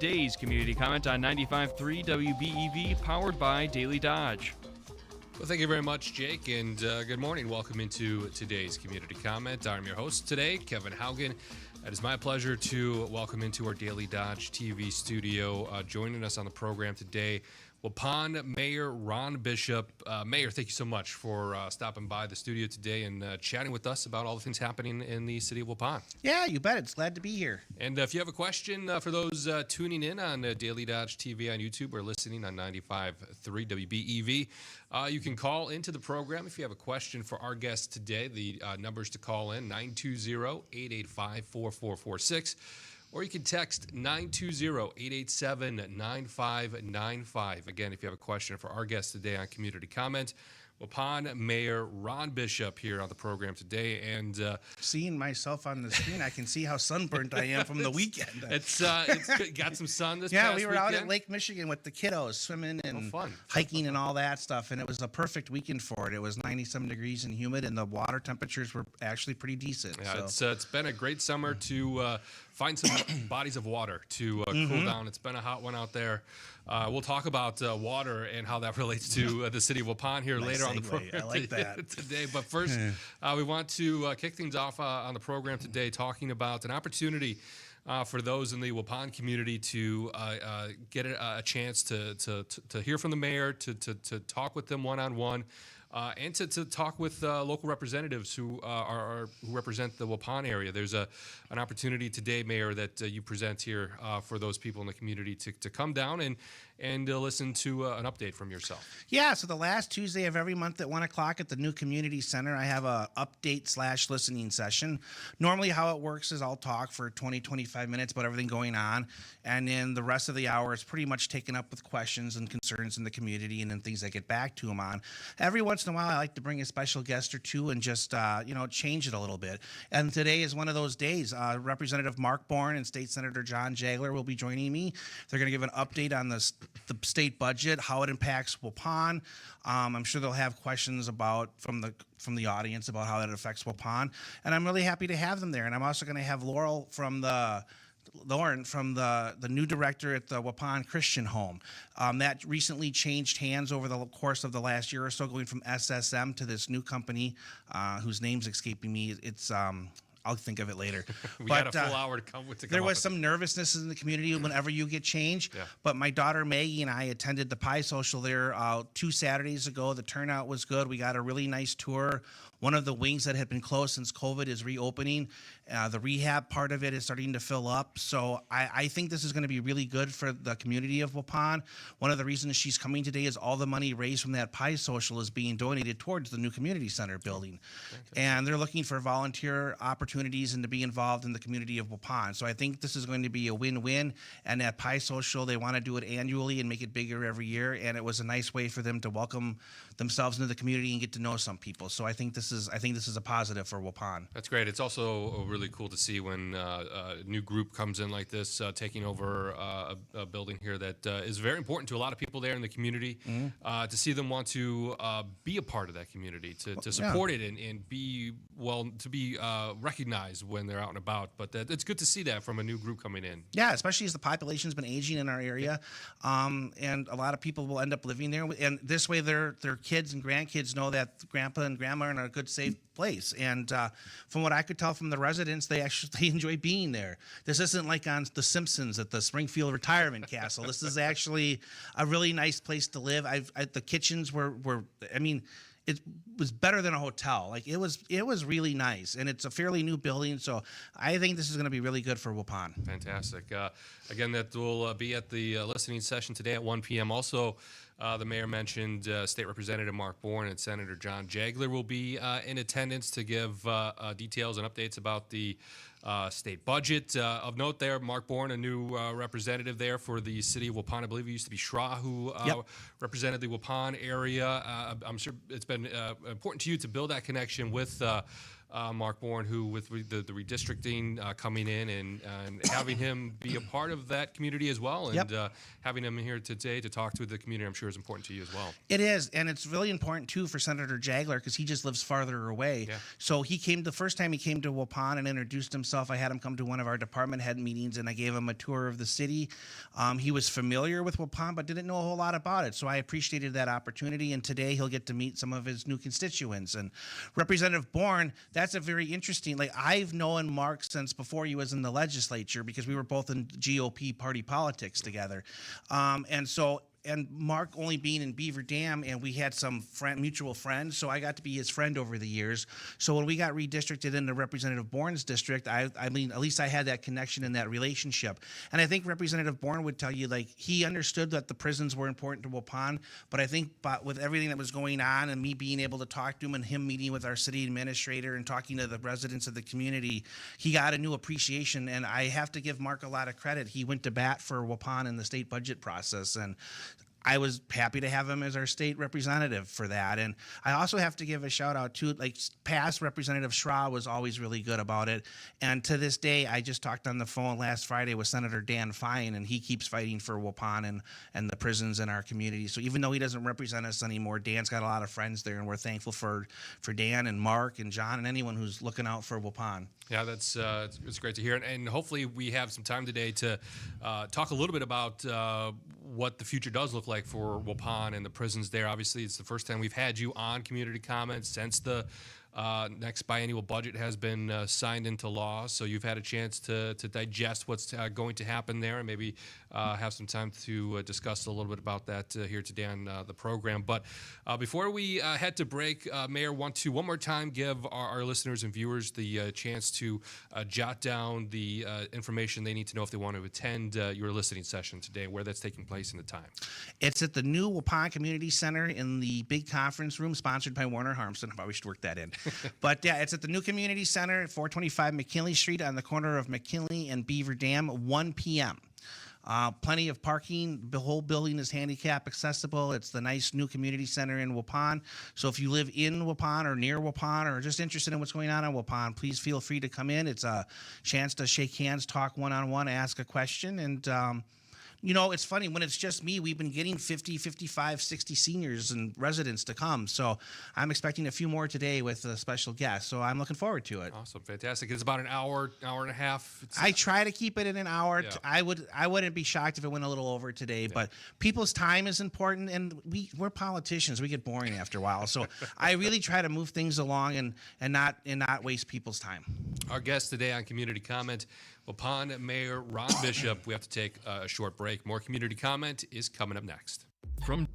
today's community comment on 95.3 WBEV, powered by Daily Dodge. Well, thank you very much, Jake, and good morning. Welcome into today's community comment. I'm your host today, Kevin Haugen. It is my pleasure to welcome into our Daily Dodge TV studio. Joining us on the program today, Waupun Mayor Ron Bishop. Mayor, thank you so much for stopping by the studio today and chatting with us about all the things happening in the city of Waupun. Yeah, you bet. It's glad to be here. And if you have a question for those tuning in on Daily Dodge TV on YouTube or listening on 95.3 WBEV, you can call into the program if you have a question for our guest today. The numbers to call in, 920-885-4446. Or you can text 920-887-9595. Again, if you have a question for our guest today on Community Comment, Waupun Mayor Ron Bishop here on the program today. And seeing myself on the screen, I can see how sunburnt I am from the weekend. It's got some sun this yeah, past we were weekend. out at Lake Michigan with the kiddos, swimming and fun. hiking and all that stuff, and it was a perfect weekend for it. It was 97 degrees and humid, and the water temperatures were actually pretty decent. Yeah, so. It's been a great summer to find some bodies of water to cool down. It's been a hot one out there. We'll talk about water and how that relates to the city of Waupun here later on the program. I like that. Today. But first, we want to kick things off on the program today talking about an opportunity for those in the Waupun community to get a chance to hear from the mayor, to talk with them one-on-one, and to talk with local representatives who represent the Waupun area. There's an opportunity today, Mayor, that you present here for those people in the community to come down and listen to an update from yourself. Yeah, so the last Tuesday of every month at 1 o'clock at the new community center, I have a update/listening session. Normally how it works is I'll talk for 20-25 minutes about everything going on, and then the rest of the hour is pretty much taken up with questions and concerns in the community and then things I get back to them on. Every once in a while, I like to bring a special guest or two and just, change it a little bit. And today is one of those days. Representative Mark Bourne and State Senator John Jagler will be joining me. They're going to give an update on the state budget, how it impacts Waupun. I'm sure they'll have questions from the audience about how that affects Waupun. And I'm really happy to have them there. And I'm also going to have Lauren from the new director at the Waupun Christian Home. That recently changed hands over the course of the last year or so, going from SSM to this new company whose name's escaping me. It's I'll think of it later. We got a full hour to come with. There was some nervousness in the community whenever you get change. Yeah. But my daughter Maggie and I attended the Pie Social there 2 Saturdays ago. The turnout was good. We got a really nice tour. One of the wings that had been closed since COVID is reopening. The rehab part of it is starting to fill up. So I think this is going to be really good for the community of Waupun. One of the reasons she's coming today is all the money raised from that Pie Social is being donated towards the new community center building. And they're looking for volunteer opportunities and to be involved in the community of Waupun. So I think this is going to be a win-win. And at Pie Social, they want to do it annually and make it bigger every year. And it was a nice way for them to welcome themselves into the community and get to know some people. So I think this is a positive for Waupun. That's great. It's also really cool to see when a new group comes in like this, taking over a building here that is very important to a lot of people there in the community. To see them want to be a part of that community, to support it and be recognized when they're out and about. But it's good to see that from a new group coming in. Yeah, especially as the population's been aging in our area, and a lot of people will end up living there. And this way, their kids and grandkids know that grandpa and grandma are in a good, safe place. And from what I could tell from the residents, they enjoy being there. This isn't like on The Simpsons at the Springfield Retirement Castle. This is actually a really nice place to live. The kitchens were it was better than a hotel. Like it was really nice, and it's a fairly new building. So I think this is going to be really good for Waupun. Fantastic. Again, that will be at the listening session today at 1 p.m. Also, the mayor mentioned State Representative Mark Bourne and Senator John Jagler will be in attendance to give details and updates about the state budget. Of note there, Mark Bourne, a new representative there for the city of Waupun. I believe it used to be Schra who represented the Waupun area. I'm sure it's been important to you to build that connection with Mark Bourne, who with the redistricting coming in and having him be a part of that community as well, and having him here today to talk to the community, I'm sure is important to you as well. It is, and it's really important too for Senator Jagler because he just lives farther away. Yeah. So he came the first time he came to Waupun and introduced himself himself. I had him come to one of our department head meetings, and I gave him a tour of the city. He was familiar with Waupun, but didn't know a whole lot about it. So I appreciated that opportunity, and today he'll get to meet some of his new constituents. And Representative Bourne, that's a very interesting, like I've known Mark since before he was in the legislature because we were both in GOP party politics together. And Mark only being in Beaver Dam, and we had some mutual friends, so I got to be his friend over the years. So when we got redistricted into Representative Bourne's district, I mean, at least I had that connection and that relationship. And I think Representative Bourne would tell you, like, he understood that the prisons were important to Waupun, but I think with everything that was going on and me being able to talk to him and him meeting with our city administrator and talking to the residents of the community, he got a new appreciation. And I have to give Mark a lot of credit. He went to bat for Waupun in the state budget process, and I was happy to have him as our state representative for that. And I also have to give a shout out to, like, past Representative Schra was always really good about it. And to this day, I just talked on the phone last Friday with Senator Dan Fine, and he keeps fighting for Waupun and the prisons in our community. So even though he doesn't represent us anymore, Dan's got a lot of friends there, and we're thankful for Dan and Mark and John and anyone who's looking out for Waupun. Yeah, that's it's great to hear, and hopefully we have some time today to talk a little bit about what the future does look like for Waupun and the prisons there. Obviously, it's the first time we've had you on Community Comments since the next biennial budget has been signed into law, so you've had a chance to digest what's going to happen there, and maybe have some time to discuss a little bit about that here today on the program. But before we head to break, Mayor, want to one more time give our listeners and viewers the chance to jot down the information they need to know if they want to attend your listening session today, where that's taking place and the time. It's at the new Waupun Community Center in the big conference room, sponsored by Warner Harmson. I probably should work that in. But yeah, it's at the new community center, 425 McKinley Street, on the corner of McKinley and Beaver Dam, 1 p.m. Plenty of parking. The whole building is handicap accessible. It's the nice new community center in Waupun. So if you live in Waupun or near Waupun or just interested in what's going on in Waupun, please feel free to come in. It's a chance to shake hands, talk one-on-one, ask a question, and you know, it's funny, when it's just me, we've been getting 50, 55, 60 seniors and residents to come. So I'm expecting a few more today with a special guest. So I'm looking forward to it. Awesome. Fantastic. It's about an hour and a half. I try to keep it in an hour. Yeah. I wouldn't be shocked if it went a little over today, but people's time is important, and we're politicians. We get boring after a while. So I really try to move things along and not waste people's time. Our guest today on Community Comment, Waupun Mayor Ron Bishop. We have to take a short break. More Community Comment is coming up next. From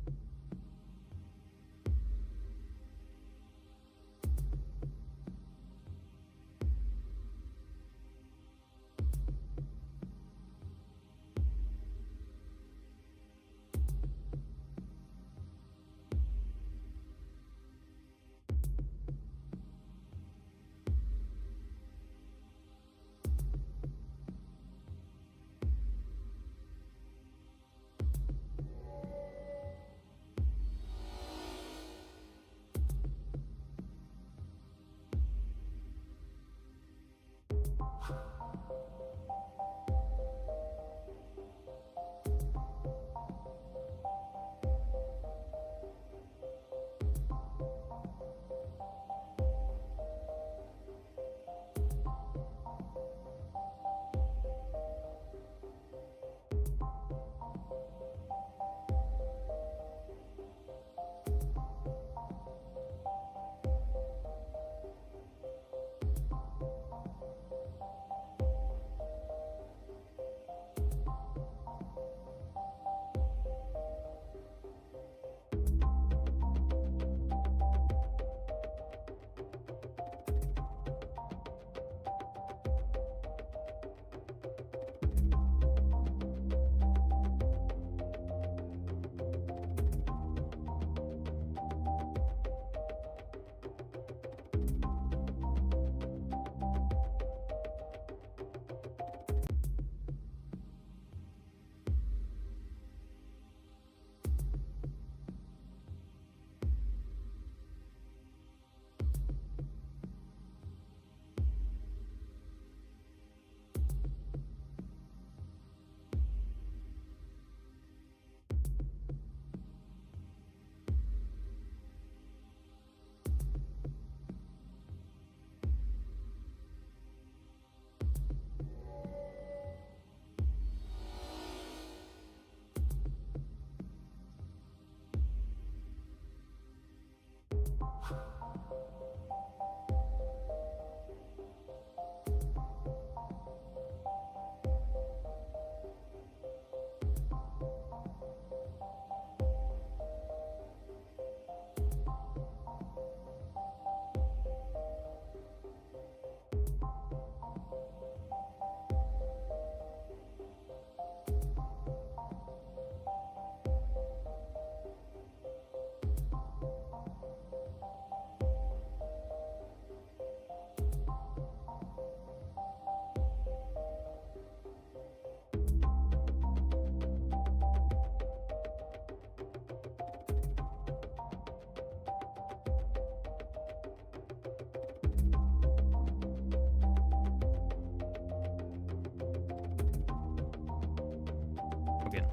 Logan.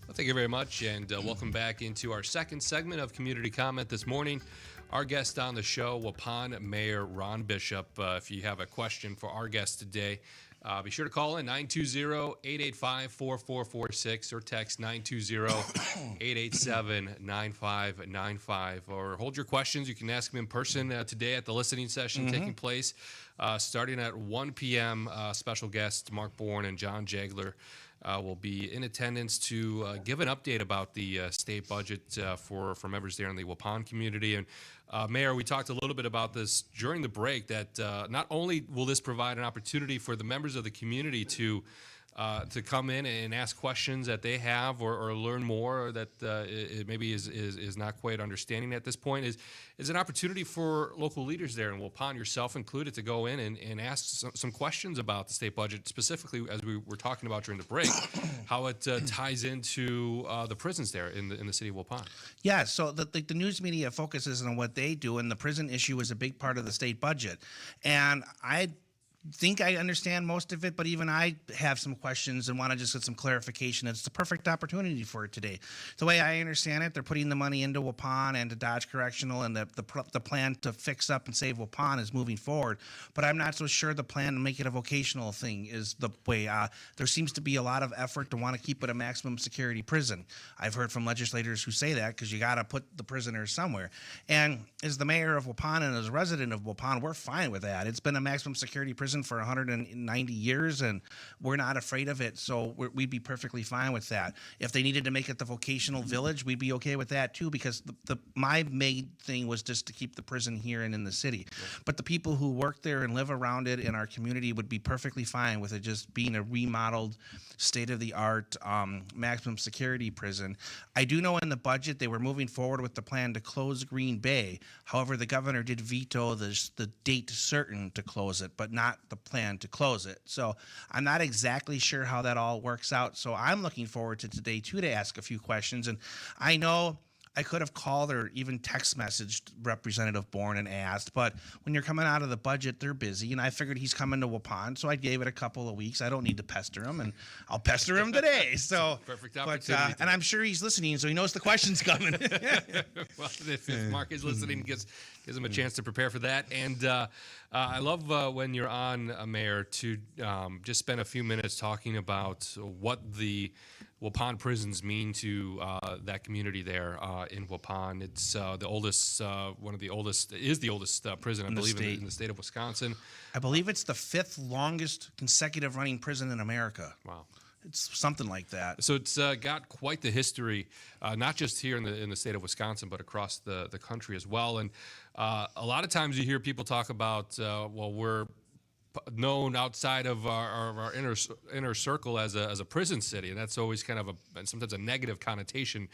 Well, thank you very much, and welcome back into our second segment of Community Comment this morning. Our guest on the show, Waupun Mayor Ron Bishop. If you have a question for our guest today, be sure to call in 920-885-4446 or text 920-887-9595, or hold your questions. You can ask them in person today at the listening session taking place starting at 1 p.m. Special guests Mark Bourne and John Jagler will be in attendance to give an update about the state budget for members there in the Waupun community. And Mayor, we talked a little bit about this during the break, that not only will this provide an opportunity for the members of the community to come in and ask questions that they have, or learn more, or that it maybe is not quite understanding at this point, is an opportunity for local leaders there in Waupun, yourself included, to go in and ask some questions about the state budget, specifically as we were talking about during the break, how it ties into the prisons there in the city of Waupun. Yeah, so the news media focuses on what they do, and the prison issue is a big part of the state budget. And I think I understand most of it, but even I have some questions and want to just get some clarification. It's the perfect opportunity for it today. The way I understand it, they're putting the money into Waupun and to Dodge Correctional, and the plan to fix up and save Waupun is moving forward. But I'm not so sure the plan to make it a vocational thing is the way. There seems to be a lot of effort to want to keep it a maximum security prison. I've heard from legislators who say that because you got to put the prisoners somewhere. And as the mayor of Waupun and as a resident of Waupun, we're fine with that. It's been a maximum security prison for 190 years, and we're not afraid of it, so we'd be perfectly fine with that. If they needed to make it the vocational village, we'd be okay with that too, because my main thing was just to keep the prison here and in the city. But the people who work there and live around it in our community would be perfectly fine with it just being a remodeled, state-of-the-art maximum security prison. I do know in the budget they were moving forward with the plan to close Green Bay. However, the governor did veto the date certain to close it, but not the plan to close it. So I'm not exactly sure how that all works out. So I'm looking forward to today too, to ask a few questions. And I know I could have called or even text messaged Representative Bourne and asked, but when you're coming out of the budget, they're busy, and I figured he's coming to Waupun, so I gave it a couple of weeks. I don't need to pester him, and I'll pester him today. So perfect opportunity. And I'm sure he's listening, so he knows the question's coming. Well, if Mark is listening, gives him a chance to prepare for that. And I love when you're on, Mayor, to just spend a few minutes talking about what the Waupun prisons mean to that community there in Waupun. It's the oldest, the oldest prison, I believe, in the state of Wisconsin. I believe it's the 5th longest consecutive running prison in America. Wow. It's something like that. So it's got quite the history, not just here in the state of Wisconsin, but across the country as well. And a lot of times you hear people talk about, we're known outside of our inner circle as a prison city, and that's always kind of sometimes a negative connotation.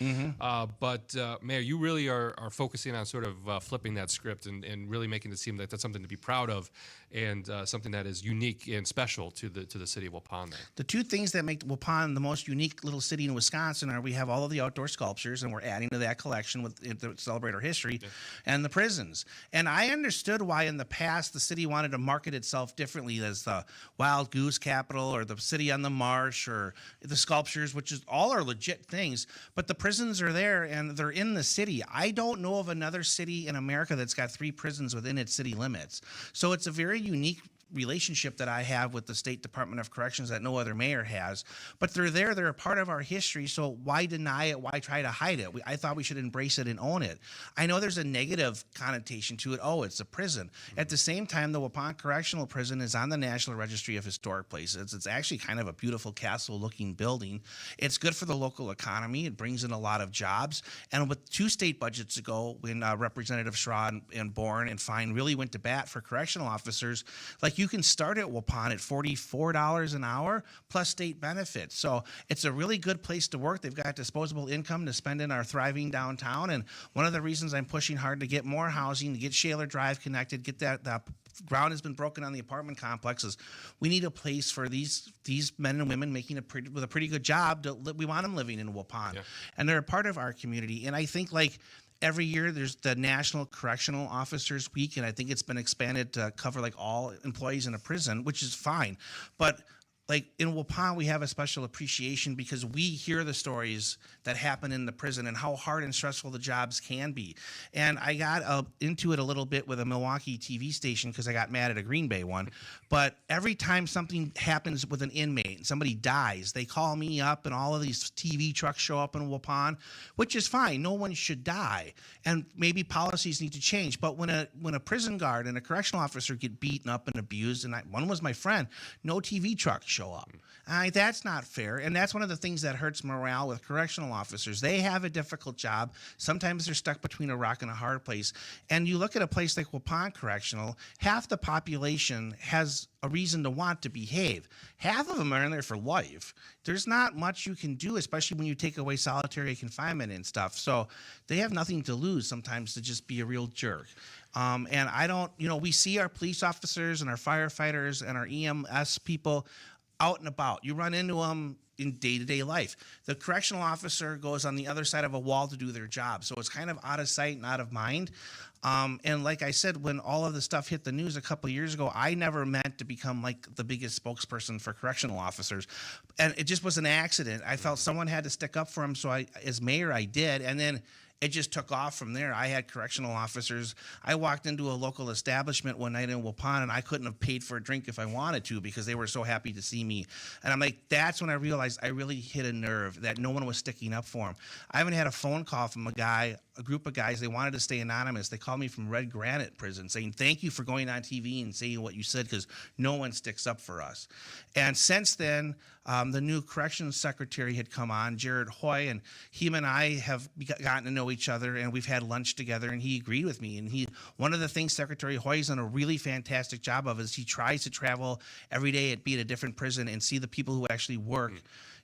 But Mayor, you really are focusing on sort of flipping that script and really making it seem like that's something to be proud of, and something that is unique and special to the city of Waupun there. The two things that make Waupun the most unique little city in Wisconsin are we have all of the outdoor sculptures, and we're adding to that collection to celebrate our history, and the prisons. And I understood why in the past the city wanted to market itself differently as the Wild Goose Capital or the City on the Marsh or the sculptures, which is all are legit things, but the prisons are there and they're in the city. I don't know of another city in America that's got 3 prisons within its city limits. So it's a very unique relationship that I have with the State Department of Corrections that no other mayor has. But they're there. They're a part of our history. So why deny it? Why try to hide it? I thought we should embrace it and own it. I know there's a negative connotation to it. Oh, it's a prison. At the same time, the Waupun Correctional Prison is on the National Registry of Historic Places. It's actually kind of a beautiful castle-looking building. It's good for the local economy. It brings in a lot of jobs. And with 2 state budgets ago, when Representative Schraw and Bourne and Fine really went to bat for correctional officers, like you can start at Waupun at $44 an hour plus state benefits. So it's a really good place to work. They've got disposable income to spend in our thriving downtown. And one of the reasons I'm pushing hard to get more housing, to get Shaler Drive connected, get that ground has been broken on the apartment complexes. We need a place for these men and women making with a pretty good job. We want them living in Waupun, and they're a part of our community. And I think every year there's the National Correctional Officers Week, and I think it's been expanded to cover all employees in a prison, which is fine. But like in Waupun, we have a special appreciation because we hear the stories that happen in the prison and how hard and stressful the jobs can be. And I got into it a little bit with a Milwaukee TV station because I got mad at a Green Bay one. But every time something happens with an inmate and somebody dies, they call me up and all of these TV trucks show up in Waupun, which is fine. No one should die. And maybe policies need to change. But when a prison guard and a correctional officer get beaten up and abused, and one was my friend, no TV trucks show up. That's not fair. And that's one of the things that hurts morale with correctional officers. They have a difficult job. Sometimes they're stuck between a rock and a hard place. And you look at a place like Waupun Correctional, half the population has a reason to want to behave. Half of them are in there for life. There's not much you can do, especially when you take away solitary confinement and stuff. So they have nothing to lose sometimes to just be a real jerk. And I don't, we see our police officers and our firefighters and our EMS people out and about. You run into them in day-to-day life. The correctional officer goes on the other side of a wall to do their job. So it's kind of out of sight and out of mind. And like I said, when all of the stuff hit the news a couple of years ago, I never meant to become like the biggest spokesperson for correctional officers. And it just was an accident. I felt someone had to stick up for them. So as mayor, I did. And then it just took off from there. I had correctional officers. I walked into a local establishment one night in Waupun, and I couldn't have paid for a drink if I wanted to because they were so happy to see me. And I'm like, that's when I realized I really hit a nerve that no one was sticking up for him. I haven't had a phone call from a group of guys. They wanted to stay anonymous. They called me from Red Granite Prison saying, thank you for going on TV and saying what you said because no one sticks up for us. And since then, the new corrections secretary had come on, Jared Hoy, and him and I have gotten to know each other, and we've had lunch together, and he agreed with me. And one of the things Secretary Hoy's done a really fantastic job of is he tries to travel every day be at a different prison and see the people who actually work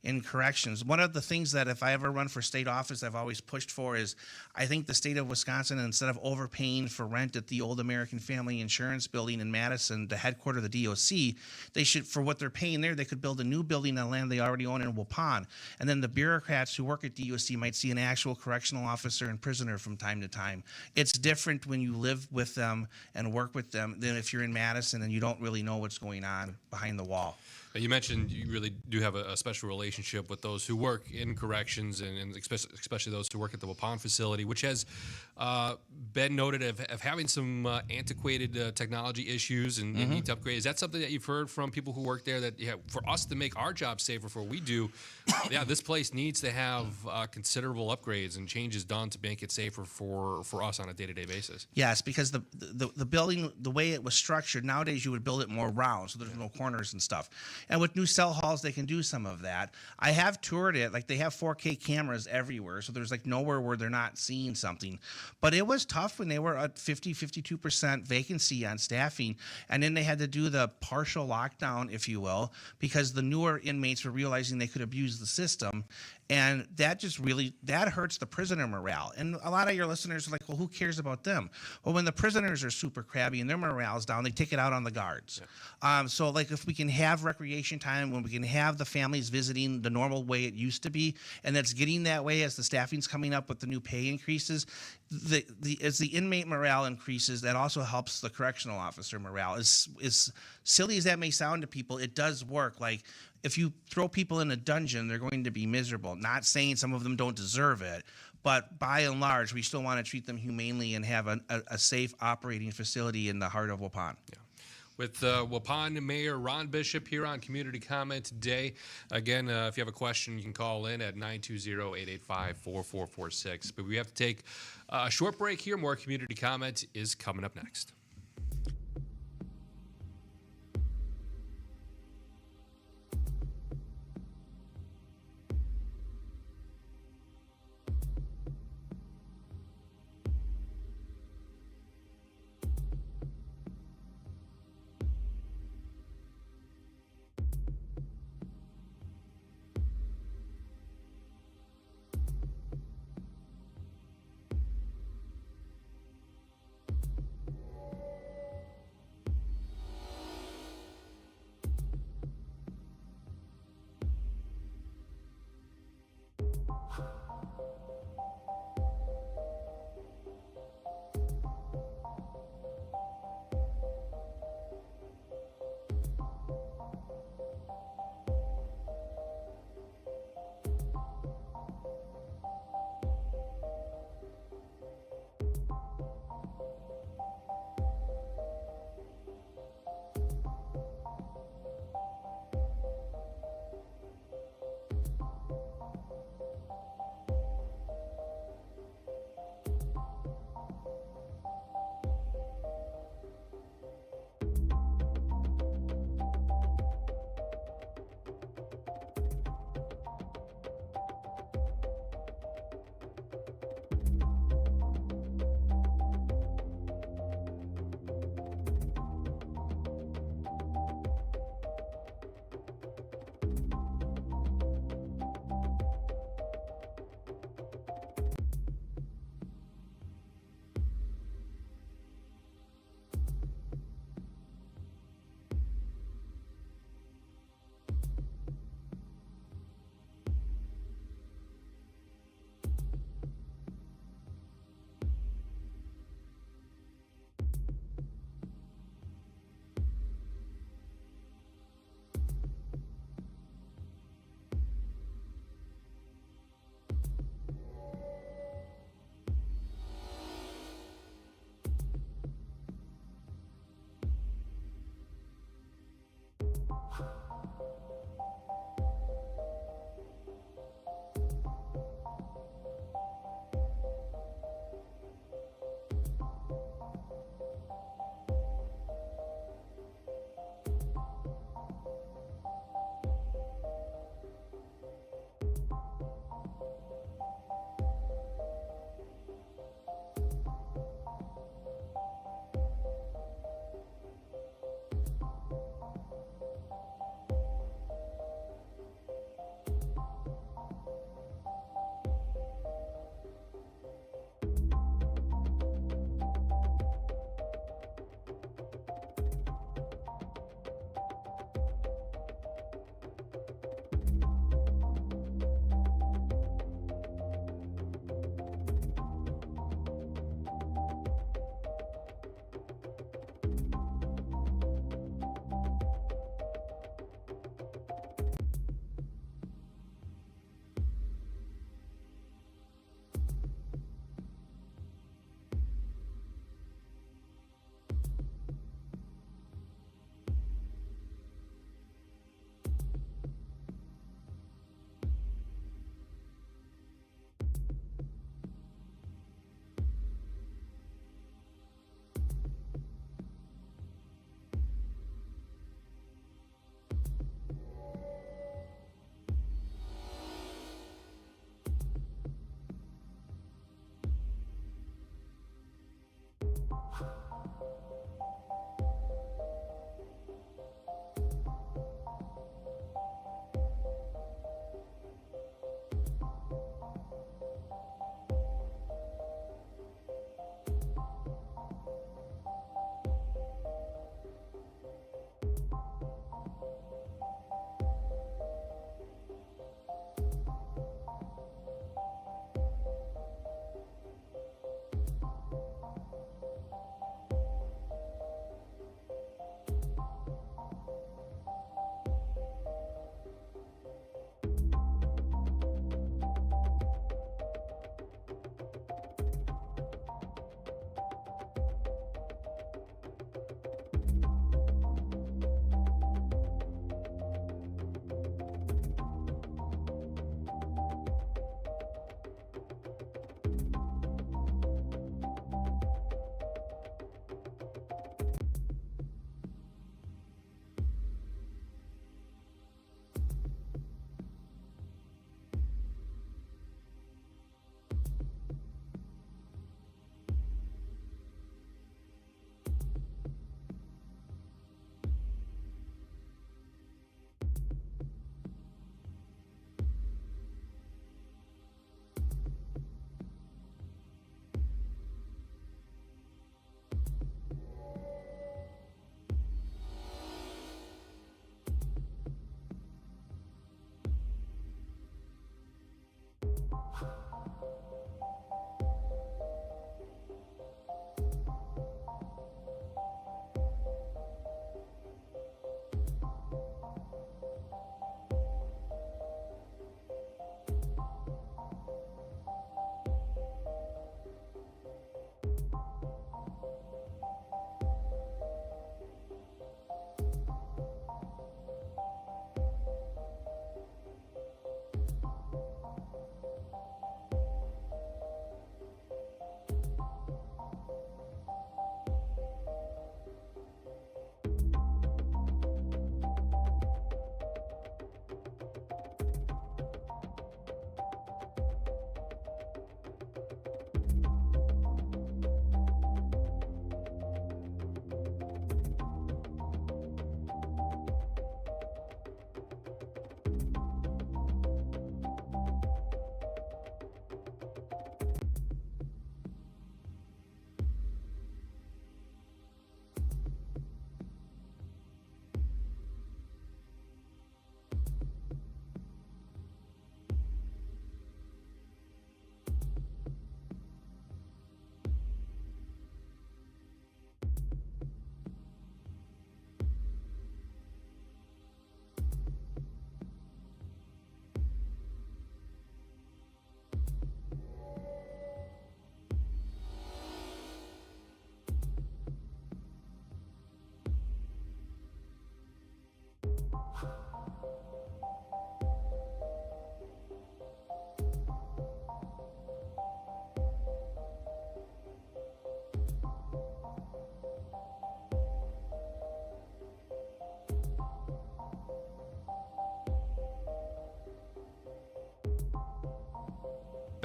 in corrections. One of the things that if I ever run for state office I've always pushed for is I think the state of Wisconsin, instead of overpaying for rent at the old American Family Insurance building in Madison, the headquarters of the DOC, they should, for what they're paying there, they could build a new building on land they already own in Waupun. And then the bureaucrats who work at DOC might see an actual correctional officer and prisoner from time to time. It's different when you live with them and work with them than if you're in Madison and you don't really know what's going on behind the wall. You mentioned you really do have a special relationship with those who work in corrections and especially those who work at the Waupun facility, which has been noted of having some antiquated technology issues and need to upgrade. Is that something that you've heard from people who work there that for us to make our job safer for what we do, this place needs to have considerable upgrades and changes done to make it safer for us on a day-to-day basis? Yes, because the building, the way it was structured, nowadays you would build it more round, so there's no corners and stuff. And with new cell halls, they can do some of that. I have toured it. Like, they have 4K cameras everywhere, so there's like nowhere where they're not seeing something. But it was tough when they were at 52% vacancy on staffing, and then they had to do the partial lockdown, if you will, because the newer inmates were realizing they could abuse the system. And that just that hurts the prisoner morale. And a lot of your listeners are like, well, who cares about them? Well, when the prisoners are super crabby and their morale's down, they take it out on the guards. Yeah. So like if we can have recreation time, when we can have the families visiting the normal way it used to be, and that's getting that way as the staffing's coming up with the new pay increases, as the inmate morale increases, that also helps the correctional officer morale. As silly as that may sound to people, it does work. Like, if you throw people in a dungeon, they're going to be miserable. Not saying some of them don't deserve it, but by and large, we still want to treat them humanely and have a safe operating facility in the heart of Waupun. Yeah. With Waupun Mayor Ron Bishop here on Community Comment today. Again, if you have a question, you can call in at 920-885-4446. But we have to take a short break here. More Community Comment is coming up next.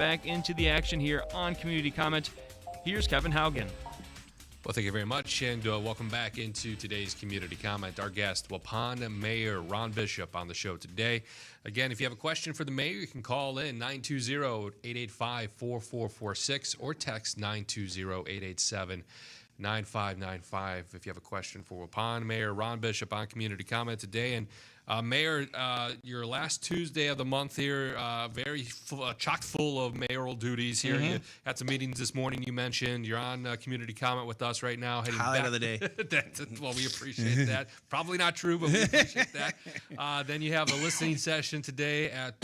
back into the action here on Community Comment. Here's Kevin Haugen. Well, thank you very much, and welcome back into today's Community Comment. Our guest, Waupun Mayor Ron Bishop, on the show today. Again, if you have a question for the mayor, you can call in 920-885-4446 or text 920-887-9595 if you have a question for Waupun Mayor Ron Bishop on Community Comment today. And Mayor, your last Tuesday of the month here, very chock full of mayoral duties here. You had some meetings this morning, you mentioned. You're on Community Comment with us right now. Highlight of the day. Well, we appreciate that. Probably not true, but we appreciate that. Then you have a listening session today at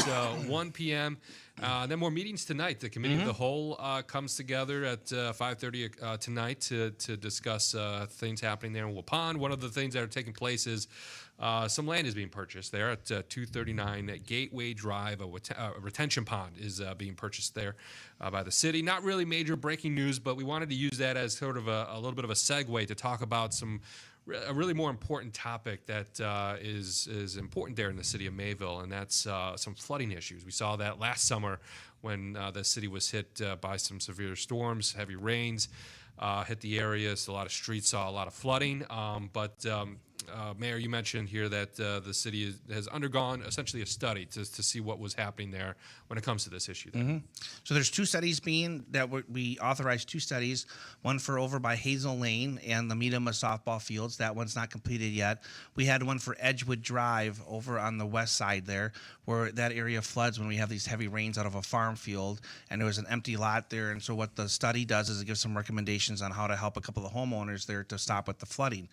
1 p.m. Then more meetings tonight. The Committee of the Whole comes together at 5:30 tonight to discuss things happening there in Waupun. One of the things that are taking place is some land is being purchased there at 239 Gateway Drive. A retention pond is being purchased there by the city. Not really major breaking news, but we wanted to use that as sort of a little bit of a segue to talk about a really more important topic that is important there in the city of Mayville, and that's some flooding issues. We saw that last summer when the city was hit by some severe storms, heavy rains hit the area, so a lot of streets saw a lot of flooding. Mayor, you mentioned here that the city has undergone essentially a study to see what was happening there when it comes to this issue. So there's two studies we authorized two studies, one for over by Hazel Lane and the Meadama softball fields. That one's not completed yet. We had one for Edgewood Drive over on the west side there, where that area floods when we have these heavy rains out of a farm field, and there was an empty lot there. And so what the study does is it gives some recommendations on how to help a couple of homeowners there to stop with the flooding.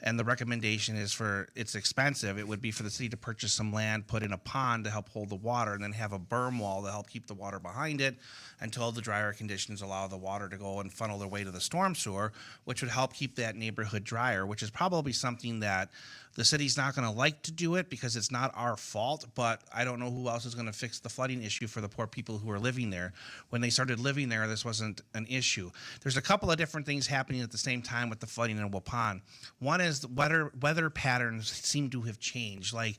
And the recommendation is it's expensive. It would be for the city to purchase some land, put in a pond to help hold the water, and then have a berm wall to help keep the water behind it until the drier conditions allow the water to go and funnel their way to the storm sewer, which would help keep that neighborhood drier, which is probably something that the city's not going to like to do it because it's not our fault, but I don't know who else is going to fix the flooding issue for the poor people who are living there. When they started living there, this wasn't an issue. There's a couple of different things happening at the same time with the flooding in Waupun. One is the weather patterns seem to have changed. Like,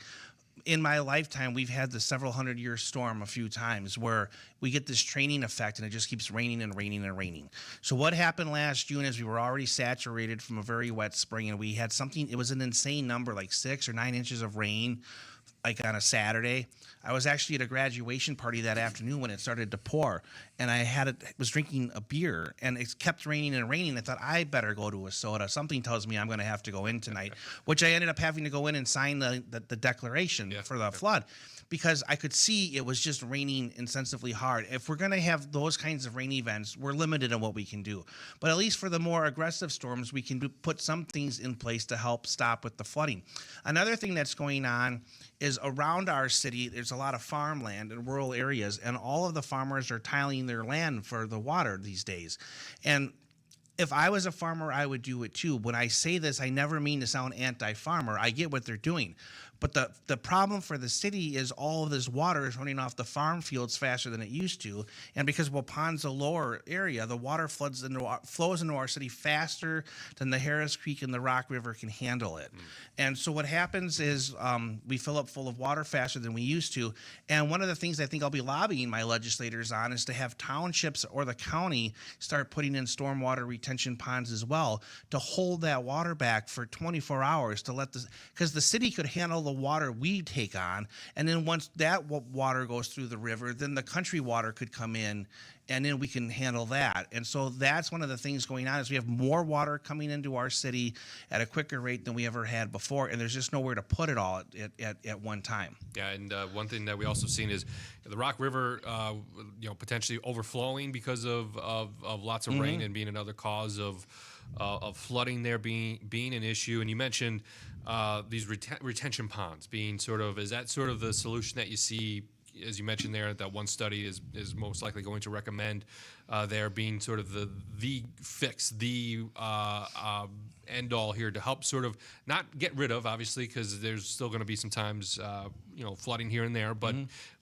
in my lifetime, we've had the several hundred-year storm a few times where we get this training effect and it just keeps raining and raining and raining. So what happened last June is we were already saturated from a very wet spring, and we had it was an insane number, like 6 or 9 inches of rain, like on a Saturday. I was actually at a graduation party that afternoon when it started to pour, and I was drinking a beer, and it kept raining and raining. I thought, I better go to a soda. Something tells me I'm going to have to go in tonight, which I ended up having to go in and sign the declaration for the flood, because I could see it was just raining intensively hard. If we're going to have those kinds of rain events, we're limited on what we can do. But at least for the more aggressive storms, we can put some things in place to help stop with the flooding. Another thing that's going on is around our city, there's a lot of farmland in rural areas, and all of the farmers are tiling their land for the water these days. And if I was a farmer, I would do it too. When I say this, I never mean to sound anti-farmer. I get what they're doing. But the problem for the city is all of this water is running off the farm fields faster than it used to. And because Waupun's a lower area, the water flows into our city faster than the Harris Creek and the Rock River can handle it. And so what happens is we fill up full of water faster than we used to. And one of the things I think I'll be lobbying my legislators on is to have townships or the county start putting in stormwater retention ponds as well to hold that water back for 24 hours to because the city could handle the water we take on, and then once that water goes through the river, then the country water could come in, and then we can handle that. And so that's one of the things going on is we have more water coming into our city at a quicker rate than we ever had before, and there's just nowhere to put it all at one time. Yeah, and one thing that we also seen is the Rock River, potentially overflowing because of lots of rain and being another cause of flooding there being an issue. And you mentioned these retention ponds being is that sort of the solution that you see, as you mentioned there, that one study is most likely going to recommend there being sort of the fix, the end all here to help sort of not get rid of, obviously, because there's still going to be sometimes flooding here and there, but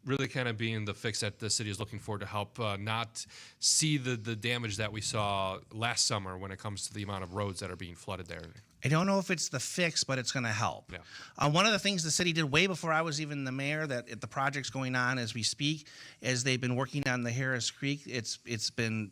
really kind of being the fix that the city is looking for to help not see the damage that we saw last summer when it comes to the amount of roads that are being flooded there. I don't know if it's the fix, but it's going to help. Yeah. One of the things the city did way before I was even the mayor, that the project's going on as we speak, is they've been working on the Harris Creek. It's been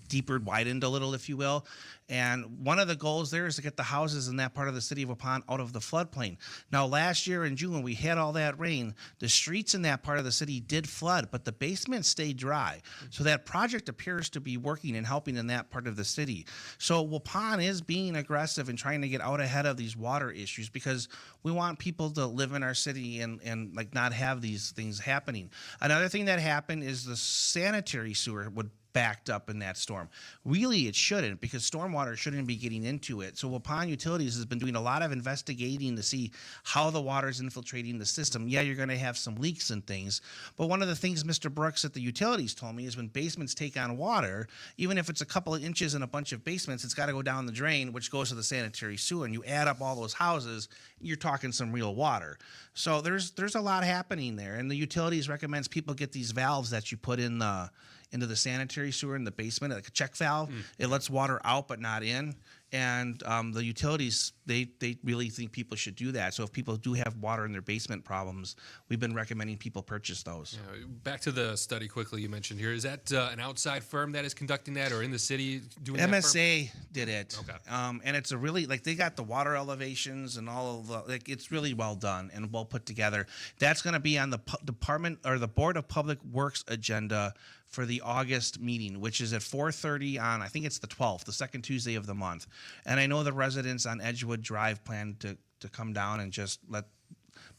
deeper, widened a little, if you will. And one of the goals there is to get the houses in that part of the city of Waupun out of the floodplain. Now, last year in June, when we had all that rain, the streets in that part of the city did flood, but the basement stayed dry. So that project appears to be working and helping in that part of the city. So Waupun is being aggressive and trying to get out ahead of these water issues because we want people to live in our city and like not have these things happening. Another thing that happened is the sanitary sewer would backed up in that storm. Really, it shouldn't, because stormwater shouldn't be getting into it. So Waupun Utilities has been doing a lot of investigating to see how the water is infiltrating the system. Yeah, you're going to have some leaks and things, but one of the things Mr. Brooks at the utilities told me is when basements take on water, even if it's a couple of inches in a bunch of basements, it's got to go down the drain, which goes to the sanitary sewer, and you add up all those houses, you're talking some real water. So there's a lot happening there, and the utilities recommends people get these valves that you put in into the sanitary sewer in the basement, like a check valve. It lets water out but not in. And the utilities, they really think people should do that. So if people do have water in their basement problems, we've been recommending people purchase those. Yeah, back to the study quickly you mentioned here. Is that an outside firm that is conducting that, or in the city doing that? MSA did it. Okay. And it's a really, like, they got the water elevations and all of the, like, it's really well done and well put together. That's going to be on the department or the Board of Public Works agenda for the August meeting, which is at 4:30 on, I think it's the 12th, the second Tuesday of the month. And I know the residents on Edgewood Drive plan to come down and just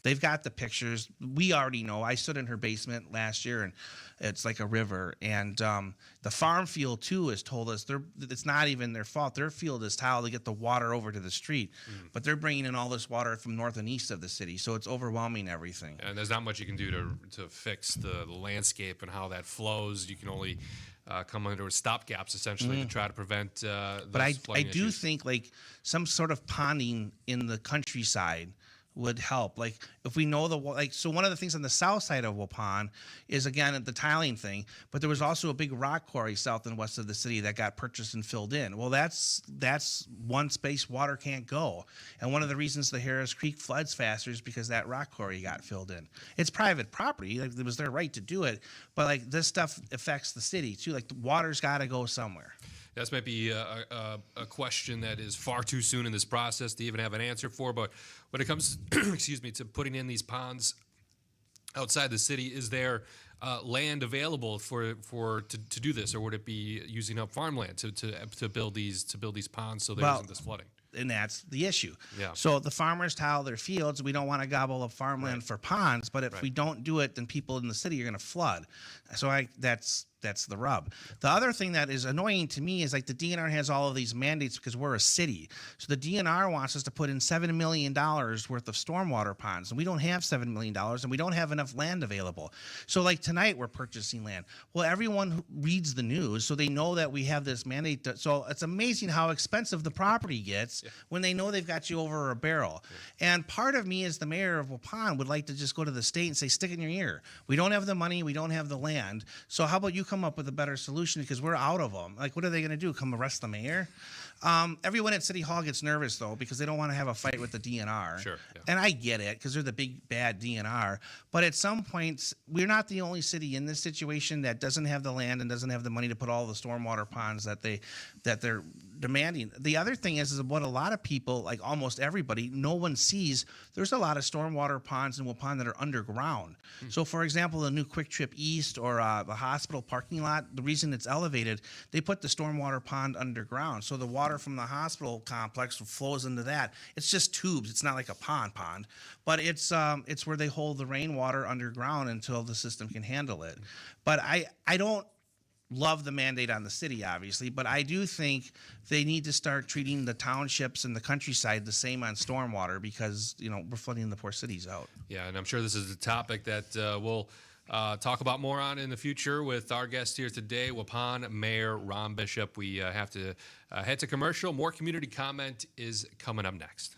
they've got the pictures. We already know. I stood in her basement last year, and it's like a river. And the farm field, too, has told us it's not even their fault. Their field is tiled to get the water over to the street. But they're bringing in all this water from north and east of the city, so it's overwhelming everything. And there's not much you can do to fix the landscape and how that flows. You can only come under stopgaps, essentially, to try to prevent But I do issues. think, like, some sort of ponding in the countryside would help. Like, if we know so one of the things on the south side of Waupun is, again, the tiling thing, but there was also a big rock quarry south and west of the city that got purchased and filled in. Well, that's one space water can't go. And one of the reasons the Harris Creek floods faster is because that rock quarry got filled in. It's private property. Like, it was their right to do it. But, like, this stuff affects the city, too. Like, the water's got to go somewhere. This might be a question that is far too soon in this process to even have an answer for, but when it comes, excuse me, to putting in these ponds outside the city, is there land available to do this, or would it be using up farmland to build these ponds so there isn't this flooding? And that's the issue. Yeah. So the farmers tile their fields. We don't want to gobble up farmland for ponds, but if we don't do it, then people in the city are going to flood. So that's the rub. The other thing that is annoying to me is, like, the DNR has all of these mandates because we're a city. So the DNR wants us to put in $7 million worth of stormwater ponds, and we don't have $7 million, and we don't have enough land available. So, like, tonight we're purchasing land. Well, everyone who reads the news, so they know that we have this mandate. So it's amazing how expensive the property gets when they know they've got you over a barrel. And part of me, as the mayor of Waupun, would like to just go to the state and say, stick it in your ear. We don't have the money. We don't have the land. So how about you come up with a better solution, because we're out of them. Like, what are they going to do? Come arrest the mayor? Everyone at City Hall gets nervous, though, because they don't want to have a fight with the DNR. Sure. Yeah. And I get it, because they're the big, bad DNR. But at some points, we're not the only city in this situation that doesn't have the land and doesn't have the money to put all the stormwater ponds that they're demanding. The other thing is what a lot of people, like almost everybody, no one sees. There's a lot of stormwater ponds in Waupun that are underground. So, for example, the new Quick Trip East or the hospital parking lot, the reason it's elevated, they put the stormwater pond underground. So the water from the hospital complex flows into that. It's just tubes. It's not like a pond, but it's where they hold the rainwater underground until the system can handle it. But I don't love the mandate on the city, obviously, but I do think they need to start treating the townships and the countryside the same on stormwater, because, we're flooding the poor cities out. Yeah, and I'm sure this is a topic that we'll talk about more on in the future with our guest here today, Waupun Mayor Rohn Bishop. We have to head to commercial. More community comment is coming up next.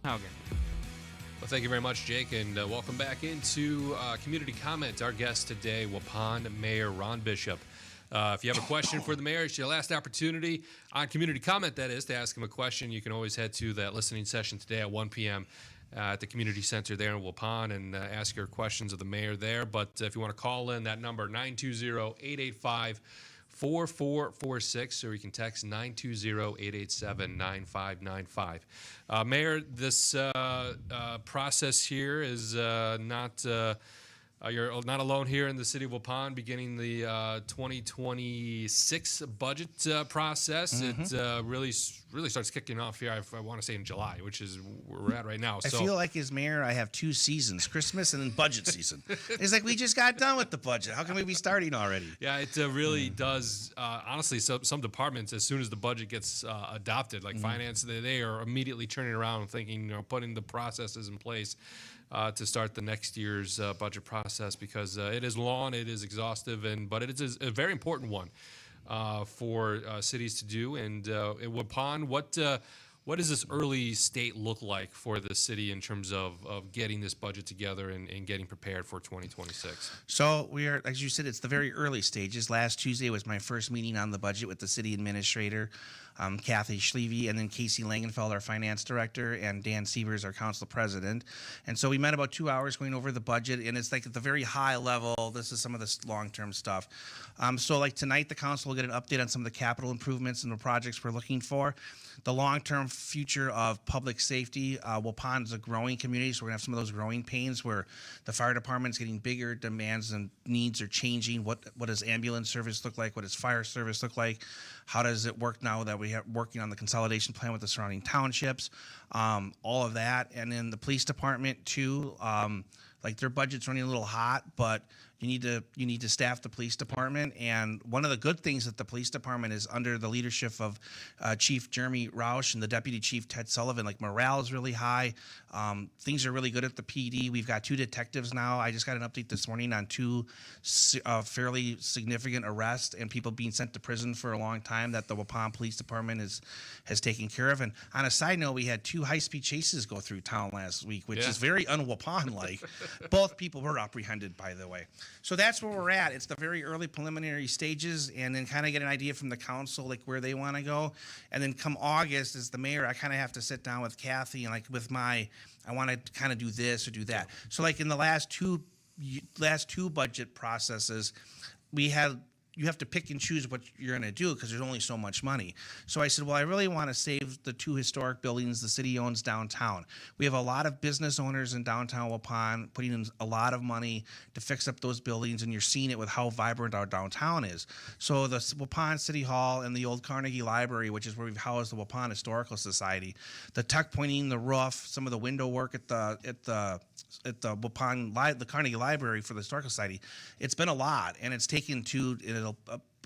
Haugen. Well, thank you very much, Jake, and welcome back into Community Comment. Our guest today, Waupun Mayor Ron Bishop. If you have a question for the mayor, it's your last opportunity on Community Comment, that is, to ask him a question. You can always head to that listening session today at 1 p.m. At the community center there in Waupun and ask your questions of the mayor there. But if you want to call in, that number, 920-885-4446, or you can text 920-887-9595. Mayor, this process here is not... you're not alone here in the city of Waupun, beginning the 2026 budget process. It really starts kicking off here, I want to say in July, which is where we're at right now. I feel like as mayor, I have two seasons, Christmas and then budget season. It's like we just got done with the budget. How can we be starting already? Yeah, it really does. Honestly, some departments, as soon as the budget gets adopted, like finance, they are immediately turning around thinking, putting the processes in place to start the next year's budget process, because it is long, it is exhaustive, but it is a very important one for cities to do. And in Waupun, what does this early state look like for the city in terms of getting this budget together and getting prepared for 2026? So we are, as you said, it's the very early stages. Last Tuesday was my first meeting on the budget with the city administrator, Kathy Schleve, and then Casey Langenfeld, our finance director, and Dan Sievers, our council president. And so we met about 2 hours going over the budget, and it's like at the very high level, this is some of this long-term stuff. So like tonight, the council will get an update on some of the capital improvements and the projects we're looking for. The long-term future of public safety. Waupun is a growing community, so we're going to have some of those growing pains where the fire department's getting bigger, demands and needs are changing. What does ambulance service look like? What does fire service look like? How does it work now that we have working on the consolidation plan with the surrounding townships? All of that. And then the police department too, like their budget's running a little hot, but you need to staff the police department. And one of the good things that the police department is under the leadership of Chief Jeremy Roush and the Deputy Chief Ted Sullivan. Like morale is really high. Things are really good at the PD. We've got 2 detectives now. I just got an update this morning on 2 fairly significant arrests and people being sent to prison for a long time that the Waupun Police Department has taken care of. And on a side note, we had 2 high-speed chases go through town last week, which is very un-Waupun-like. Both people were apprehended, by the way. So that's where we're at. It's the very early preliminary stages, and then kind of get an idea from the council, like where they want to go. And then come August, as the mayor, I kind of have to sit down with Kathy and like with I want to kind of do this or do that. So like in the last two budget processes, you have to pick and choose what you're going to do because there's only so much money. So I said, well, I really want to save the 2 historic buildings the city owns downtown. We have a lot of business owners in downtown Waupun putting in a lot of money to fix up those buildings, and you're seeing it with how vibrant our downtown is. So the Waupun City Hall and the old Carnegie Library, which is where we've housed the Waupun Historical Society, the tuck pointing, the roof, some of the window work at the Waupun the Carnegie Library for the Historical Society, it's been a lot, and it's taken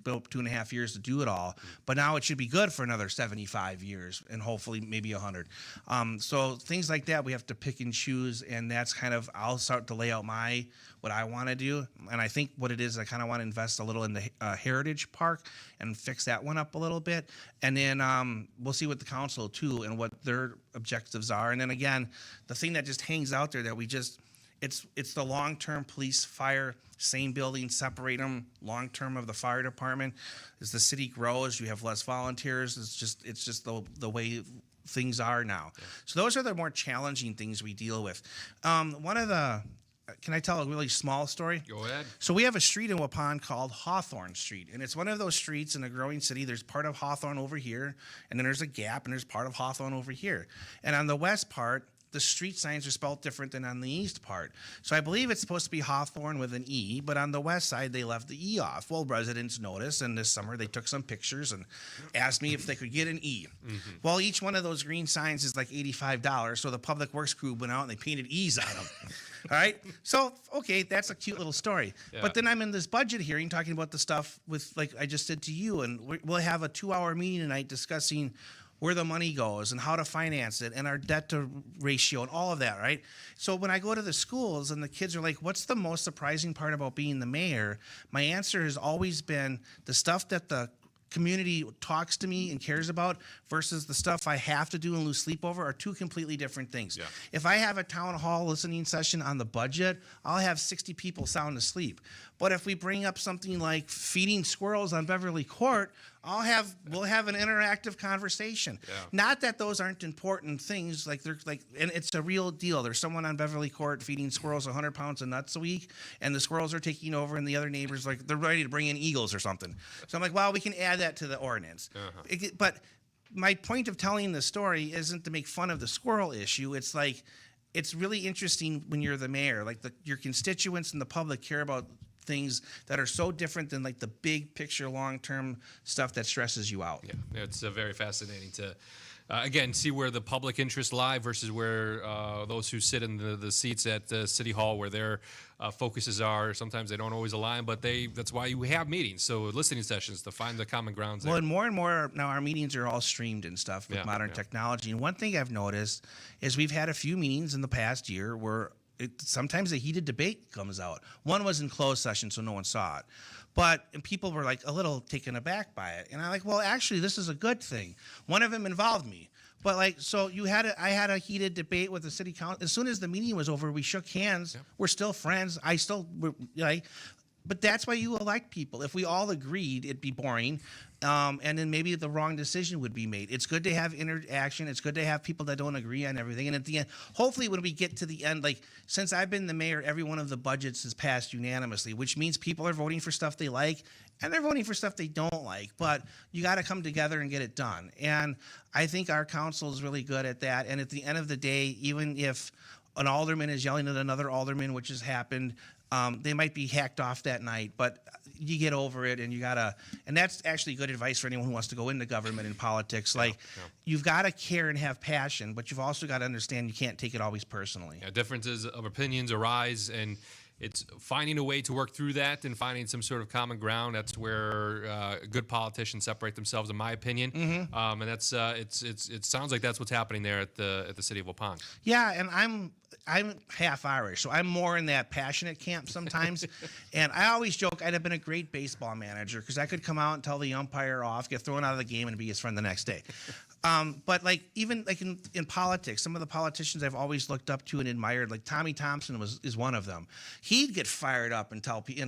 about 2.5 years to do it all, but now it should be good for another 75 years and hopefully maybe 100. So things like that we have to pick and choose, and that's kind of, I'll start to lay out what I want to do. And I think what it is, I kind of want to invest a little in the Heritage Park and fix that one up a little bit. And then we'll see what the council too and what their objectives are. And then again, the thing that just hangs out there that it's the long-term police fire, same building, separate them long-term of the fire department. As the city grows, you have less volunteers. It's just the way things are now. Yeah. So those are the more challenging things we deal with. Can I tell a really small story? Go ahead. So we have a street in Waupun called Hawthorne Street, and it's one of those streets in a growing city. There's part of Hawthorne over here, and then there's a gap, and there's part of Hawthorne over here. And on the west part, the street signs are spelled different than on the east part. So I believe it's supposed to be Hawthorne with an E, but on the west side, they left the E off. Well, residents noticed, and this summer they took some pictures and asked me if they could get an E. Mm-hmm. Well, each one of those green signs is like $85, so the public works crew went out and they painted E's on them. All right? So, okay, that's a cute little story. Yeah. But then I'm in this budget hearing talking about the stuff with, like I just said to you, and we'll have a 2-hour meeting tonight discussing where the money goes and how to finance it and our debt to ratio and all of that, right? So when I go to the schools and the kids are like, what's the most surprising part about being the mayor? My answer has always been the stuff that the community talks to me and cares about versus the stuff I have to do and lose sleep over are two completely different things. Yeah. If I have a town hall listening session on the budget, I'll have 60 people sound asleep. But if we bring up something like feeding squirrels on Beverly Court, we'll have an interactive conversation. Yeah. Not that those aren't important things, and it's a real deal. There's someone on Beverly Court feeding squirrels 100 pounds of nuts a week, and the squirrels are taking over, and the other neighbors they're ready to bring in eagles or something. So I'm like, well, we can add that to the ordinance. But my point of telling the story isn't to make fun of the squirrel issue. It's like, it's really interesting when you're the mayor, your constituents and the public care about things that are so different than the big picture, long-term stuff that stresses you out. Yeah, it's very fascinating to, again, see where the public interests lie versus where those who sit in the seats at City Hall where their focuses are. Sometimes they don't always align, but that's why you have meetings. So listening sessions to find the common grounds there. Well, and more now our meetings are all streamed and stuff with modern technology. And one thing I've noticed is we've had a few meetings in the past year where sometimes a heated debate comes out. One was in closed session, so no one saw it. And people were a little taken aback by it. And I'm like, well, actually, this is a good thing. One of them involved me. But I had a heated debate with the city council. As soon as the meeting was over, we shook hands. Yep. We're still friends. But that's why you elect people. If we all agreed, it'd be boring. And then maybe the wrong decision would be made. It's good to have interaction. It's good to have people that don't agree on everything. And at the end, hopefully when we get to the end, since I've been the mayor, every one of the budgets has passed unanimously, which means people are voting for stuff they like and they're voting for stuff they don't like. But you got to come together and get it done. And I think our council is really good at that. And at the end of the day, even if an alderman is yelling at another alderman, which has happened, they might be hacked off that night, but you get over it, and and that's actually good advice for anyone who wants to go into government and politics. You've got to care and have passion, but you've also got to understand you can't take it always personally. Yeah, differences of opinions arise, and it's finding a way to work through that and finding some sort of common ground. That's where good politicians separate themselves, in my opinion. Mm-hmm. And that's it sounds like that's what's happening there at the city of Waupun. Yeah, and I'm half Irish, so I'm more in that passionate camp sometimes. And I always joke I'd have been a great baseball manager because I could come out and tell the umpire off, get thrown out of the game, and be his friend the next day. But even in politics, some of the politicians I've always looked up to and admired, like Tommy Thompson is one of them. He'd get fired up and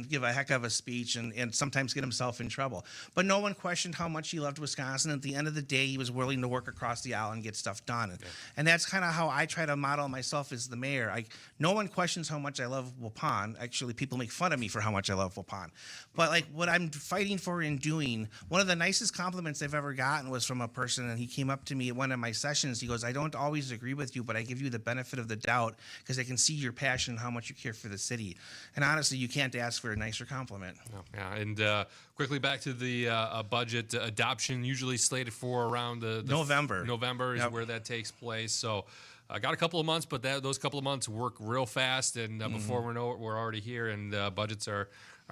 give a heck of a speech and sometimes get himself in trouble. But no one questioned how much he loved Wisconsin. At the end of the day, he was willing to work across the aisle and get stuff done. Yeah. And that's kind of how I try to model myself as the mayor. No one questions how much I love Waupun. Actually, people make fun of me for how much I love Waupun. But what I'm fighting for and doing, one of the nicest compliments I've ever gotten was from a person, and he came up to me at one of my sessions. He goes, I don't always agree with you, but I give you the benefit of the doubt because I can see your passion and how much you care for the city. And honestly, you can't ask for a nicer compliment. Oh, yeah, and quickly back to the budget adoption, usually slated for around the November. November is where that takes place. So I got a couple of months, but those couple of months work real fast, and before we know it, we're already here, and budgets are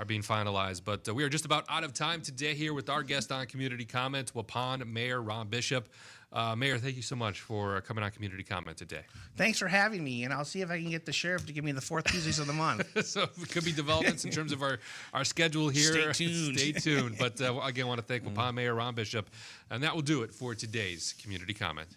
being finalized. But we are just about out of time today here with our guest on Community Comment, Waupun Mayor Rohn Bishop. Mayor, thank you so much for coming on Community Comment today. Thanks for having me, and I'll see if I can get the sheriff to give me the fourth Tuesdays of the month. So it could be developments in terms of our schedule here. Stay tuned. Stay tuned. But again, I want to thank Waupun Mayor Rohn Bishop, and that will do it for today's Community Comment.